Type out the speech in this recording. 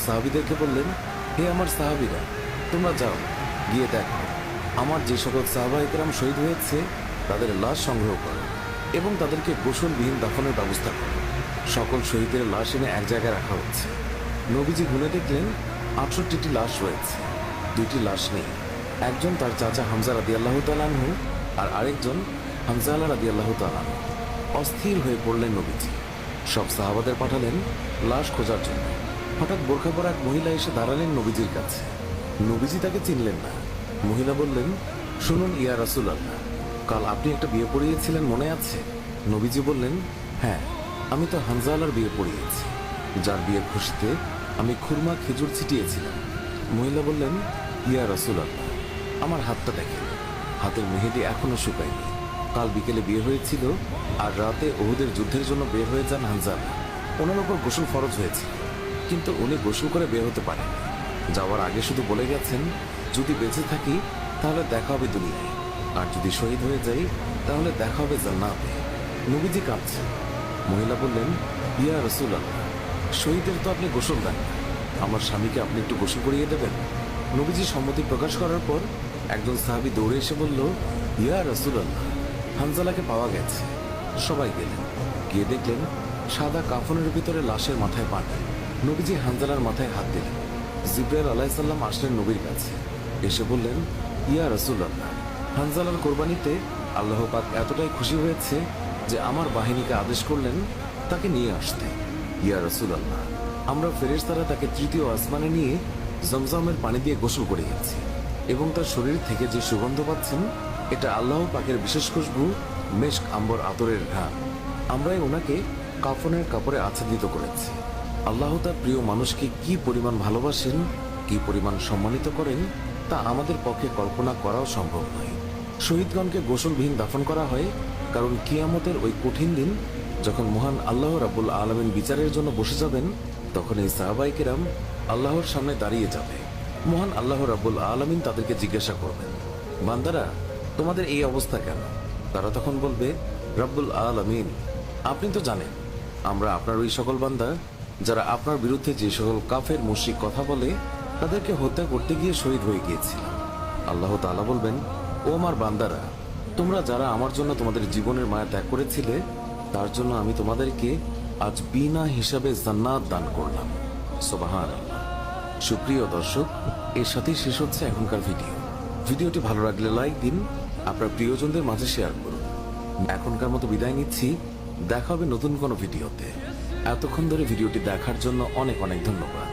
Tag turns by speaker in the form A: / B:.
A: সাহাবীদেরকে বললেন, হে আমার সাহাবীরা, তোমরা যাও, গিয়ে দেখো আমার যে সকল সাহাবায়ে কেরাম শহীদ হয়েছে তাদের লাশ সংগ্রহ করো এবং তাদেরকে গোসলবিহীন দাফনের ব্যবস্থা করো। সকল শহীদের লাশ এনে এক জায়গায় রাখা হচ্ছে। নবীজি গুনে দেখলেন ৬৮টি লাশ রয়েছে, ২টি লাশ নেই। একজন তার চাচা হামজা রাদিয়াল্লাহু তাআলা আনহু আর আরেকজন হামজালা রাদিয়াল্লাহু তাআলা আনহু। অস্থির হয়ে পড়লেন নবীজি। সব সাহাবাদের পাঠালেন লাশ খোঁজার জন্য। হঠাৎ বোরখা পরা এক মহিলা এসে দাঁড়ালেন নবীজির কাছে। নবীজি তাকে চিনলেন না। মহিলা বললেন, শুনুন ইয়া রাসূলুল্লাহ, কাল আপনি একটা বিয়ে পড়িয়েছিলেন মনে আছে? নবীজি বললেন, হ্যাঁ, আমি তো হামজালার বিয়ে পড়িয়েছি, যার বিয়ের খুশিতে আমি খুরমা খেজুর ছিটিয়েছিলাম। মহিলা বললেন, ইয়া রাসূলুল্লাহ, আমার হাতটা দেখেন, হাতের মেহেদি এখনো শুকায়নি। কাল বিকেলে বিয়ে হয়েছিল আর রাতে উহুদের যুদ্ধের জন্য বের হয়ে যান হামজালা। ওনার উপর গোসল ফরজ হয়েছিল, কিন্তু উনি গোসল করে বের হতে পারেন। যাওয়ার আগে শুধু বলে গেছেন, যদি বেঁচে থাকি তাহলে দেখা হবে দুনিয়ায়, আর যদি শহীদ হয়ে যাই তাহলে দেখা হবে জান্নাতে। নবীজি কাঁদছেন। মহিলা বললেন, ইয়া রাসূলুল্লাহ, শহীদের তো আপনি গোসল দেন না, আমার স্বামীকে আপনি একটু গোসল করিয়ে দেবেন। নবীজি সম্মতি প্রকাশ করার পর একজন সাহাবী দৌড়ে এসে বলল, ইয়া রাসূলুল্লাহ, হানজালাকে পাওয়া গেছে। সবাই গেলেন, গিয়ে দেখলেন সাদা কাফনের ভিতরে লাশের মাথায় পানি। নবীজি হানজালার মাথায় হাত দিলেন। জিবরাইল আলাইহিস সালাম আসলেন নবীর কাছে, এসে বললেন, ইয়া রাসূলুল্লাহ, হানজালার কোরবানিতে আল্লাহ পাক এতটাই খুশি হয়েছে যে আমার বাহিনীকে আদেশ করলেন তাকে নিয়ে আসতে। ইয়া রাসূলুল্লাহ, আমরা ফেরেশতারা তাকে তৃতীয় আসমানে নিয়ে জমজমের পানি দিয়ে গোসল করিয়েছি এবং তার শরীর থেকে যে সুগন্ধ পাচ্ছেন এটা আল্লাহ পাকের বিশেষ খুশবু, মেশক আম্বর আতরের ঘ্রাণ। আমরাই ওনাকে কাফনের কাপড়ে আচ্ছাদিত করেছি। আল্লাহ তার প্রিয় মানুষকে কি পরিমাণ ভালোবাসেন, কি পরিমাণ সম্মানিত করেন তা আমাদের পক্ষে কল্পনা করাও সম্ভব নয়। শহীদগণকে গোসলবিহীন দাফন করা হয় কারণ কিয়ামতের ওই কঠিন দিন যখন মহান আল্লাহ রাব্বুল আলামিন বিচারের জন্য বসে যাবেন, তখন এই সাহাবায়ে কেরাম আল্লাহর সামনে দাঁড়িয়ে যাবে। মহান আল্লাহ রাব্বুল আলামিন তাদেরকে জিজ্ঞাসা করবেন, বান্দারা, তোমাদের এই অবস্থা কেন? তারা তখন বলবে, রাব্বুল আলামিন, আপনি তো জানেন আমরা আপনার ওই সকল বান্দা যারা আপনার বিরুদ্ধে যে সকল কাফের মুশরিক কথা বলে তাদেরকে হত্যা করতে গিয়ে শহীদ হয়ে গিয়েছিলাম। আল্লাহ তাআলা বলবেন, ও আমার বান্দারা, তোমরা যারা আমার জন্য তোমাদের জীবনের মায়া ত্যাগ করেছিলে তার জন্য আমি তোমাদেরকে আজ বিনা হিসাবে জান্নাত দান করলাম। সুবহানাল্লাহ। সুপ্রিয় দর্শক, এর সাথেই শেষ হচ্ছে এখনকার ভিডিওটি ভালো লাগলে লাইক দিন, আপনার প্রিয়জনদের মাঝে শেয়ার করুন। এখনকার মতো বিদায় নিচ্ছি, দেখা হবে নতুন কোনো ভিডিওতে। এতক্ষণ ধরে ভিডিওটি দেখার জন্য অনেক অনেক ধন্যবাদ।